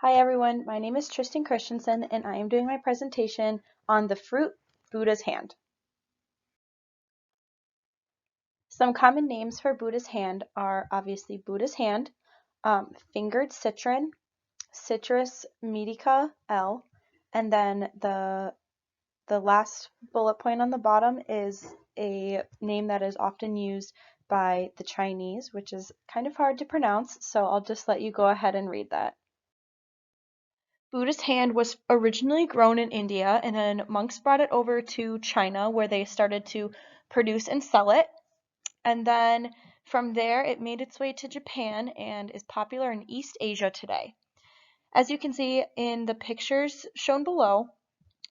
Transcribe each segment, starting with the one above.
Hi everyone, my name is Trystan Christianson and I am doing my presentation on the fruit Buddha's hand. Some common names for Buddha's hand are obviously Buddha's hand, fingered citron, Citrus medica L, and then the last bullet point on the bottom is a name that is often used by the Chinese, which is kind of hard to pronounce, so I'll just let you go ahead and read that. Buddha's hand was originally grown in India, and then monks brought it over to China where they started to produce and sell it. And then from there, it made its way to Japan and is popular in East Asia today. As you can see in the pictures shown below,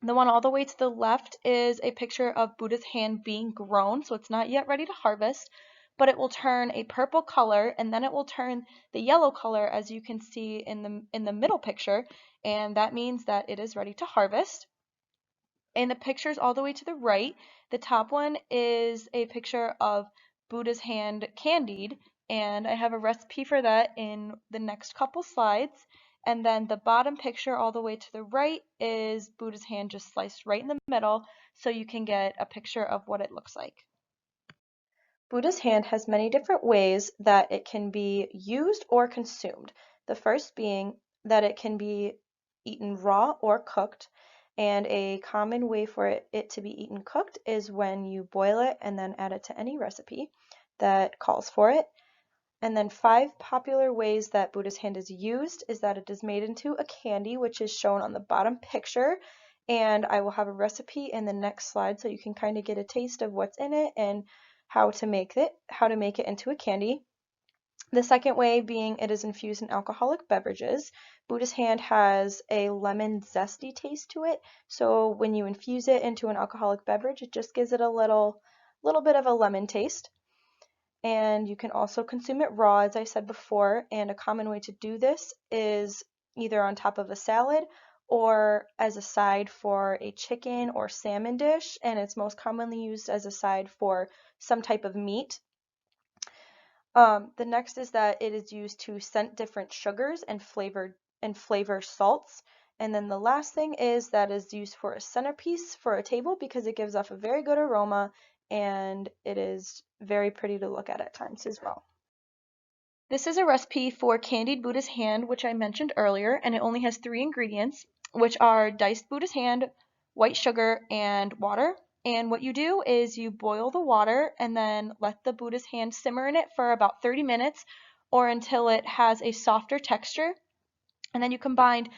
the one all the way to the left is a picture of Buddha's hand being grown, so it's not yet ready to harvest, but it will turn a purple color and then it will turn the yellow color as you can see in the middle picture, and that means that it is ready to harvest. In the pictures all the way to the right, the top one is a picture of Buddha's hand candied, and I have a recipe for that in the next couple slides. And then the bottom picture all the way to the right is Buddha's hand just sliced right in the middle, so you can get a picture of what it looks like. Buddha's hand has many different ways that it can be used or consumed. The first being that it can be eaten raw or cooked, and a common way for it to be eaten cooked is when you boil it and then add it to any recipe that calls for it. And then 5 popular ways that Buddha's hand is used is that it is made into a candy, which is shown on the bottom picture, and I will have a recipe in the next slide so you can kind of get a taste of what's in it and how to make it into a candy. The second way being it is infused in alcoholic beverages. Buddha's hand has a lemon zesty taste to it, so when you infuse it into an alcoholic beverage, it just gives it a little bit of a lemon taste. And you can also consume it raw, as I said before, and a common way to do this is either on top of a salad or as a side for a chicken or salmon dish, and it's most commonly used as a side for some type of meat. The next is that it is used to scent different sugars and flavor salts. And then the last thing is that is used for a centerpiece for a table because it gives off a very good aroma and it is very pretty to look at times as well. This is a recipe for candied Buddha's hand, which I mentioned earlier, and it only has 3 ingredients, which are diced Buddha's hand, white sugar, and water. And what you do is you boil the water and then let the Buddha's hand simmer in it for about 30 minutes or until it has a softer texture. And then you combine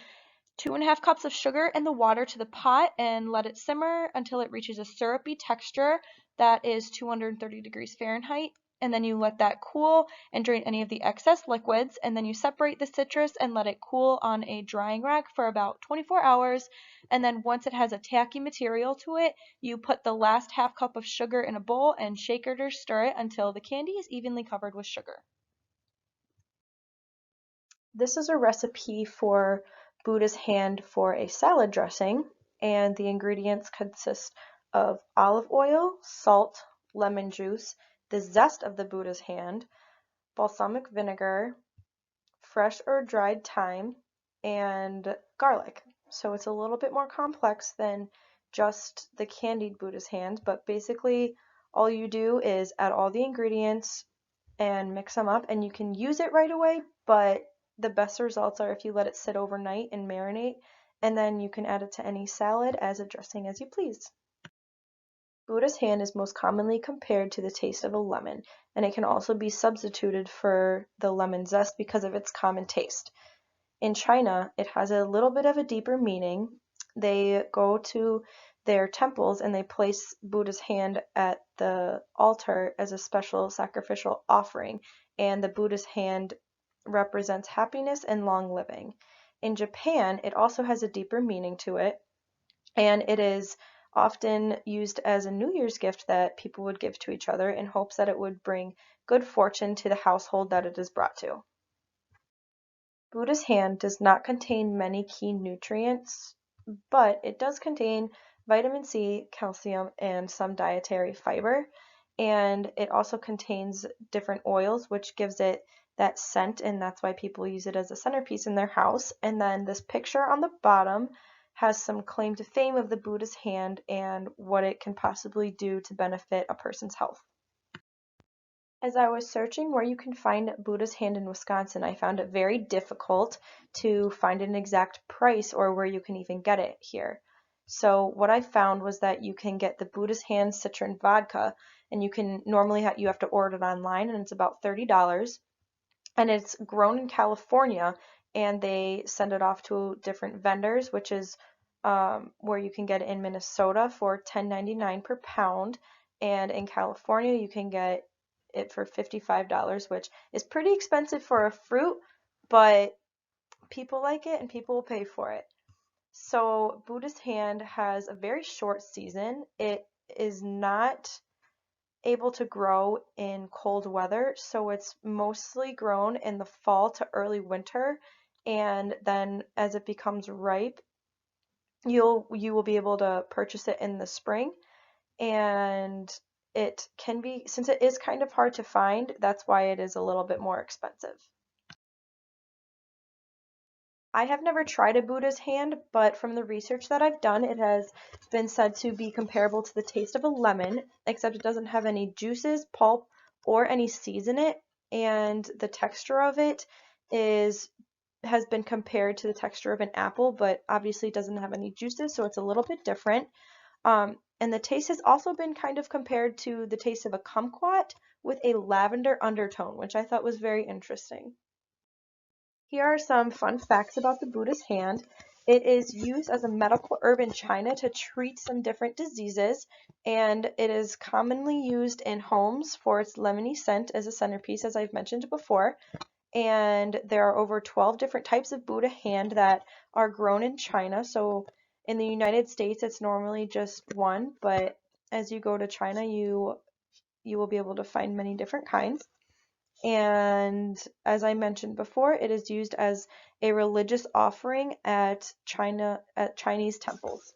2½ cups of sugar and the water to the pot and let it simmer until it reaches a syrupy texture that is 230 degrees Fahrenheit. And then you let that cool and drain any of the excess liquids, and then you separate the citrus and let it cool on a drying rack for about 24 hours. And then once it has a tacky material to it, you put the last ½ cup of sugar in a bowl and shake it or stir it until the candy is evenly covered with sugar. This is a recipe for Buddha's hand for a salad dressing, and the ingredients consist of olive oil, salt, lemon juice, the zest of the Buddha's hand, balsamic vinegar, fresh or dried thyme, and garlic. So it's a little bit more complex than just the candied Buddha's hand, but basically all you do is add all the ingredients and mix them up, and you can use it right away, but the best results are if you let it sit overnight and marinate, and then you can add it to any salad as a dressing as you please. Buddha's hand is most commonly compared to the taste of a lemon, and it can also be substituted for the lemon zest because of its common taste. In China, it has a little bit of a deeper meaning. They go to their temples and they place Buddha's hand at the altar as a special sacrificial offering, and the Buddha's hand represents happiness and long living. In Japan, it also has a deeper meaning to it, and it is often used as a New Year's gift that people would give to each other in hopes that it would bring good fortune to the household that it is brought to. Buddha's hand does not contain many key nutrients, but it does contain vitamin C, calcium, and some dietary fiber, and it also contains different oils, which gives it that scent, and that's why people use it as a centerpiece in their house. And then this picture on the bottom has some claim to fame of the Buddha's hand and what it can possibly do to benefit a person's health. As I was searching where you can find Buddha's hand in Wisconsin, I found it very difficult to find an exact price or where you can even get it here. So what I found was that you can get the Buddha's hand citron vodka, and you can normally you have to order it online, and it's about $30. And it's grown in California, and they send it off to different vendors, which is where you can get it in Minnesota for $10.99 per pound, and in California you can get it for $55, which is pretty expensive for a fruit, but people like it and people will pay for it. So Buddha's hand has a very short season. It is not able to grow in cold weather, so it's mostly grown in the fall to early winter, and then as it becomes ripe, you will be able to purchase it in the spring. And it can be, since it is kind of hard to find, that's why it is a little bit more expensive. I have never tried a Buddha's hand, but from the research that I've done, it has been said to be comparable to the taste of a lemon, except it doesn't have any juices, pulp, or any seeds in it, and the texture of it has been compared to the texture of an apple, but obviously it doesn't have any juices, so it's a little bit different. And the taste has also been kind of compared to the taste of a kumquat with a lavender undertone, which I thought was very interesting. Here are some fun facts about the Buddha's hand. It is used as a medical herb in China to treat some different diseases, and it is commonly used in homes for its lemony scent as a centerpiece, as I've mentioned before. And there are over 12 different types of Buddha hand that are grown in China. So in the United States, it's normally just one, but as you go to China, you will be able to find many different kinds. And as I mentioned before, it is used as a religious offering at Chinese temples.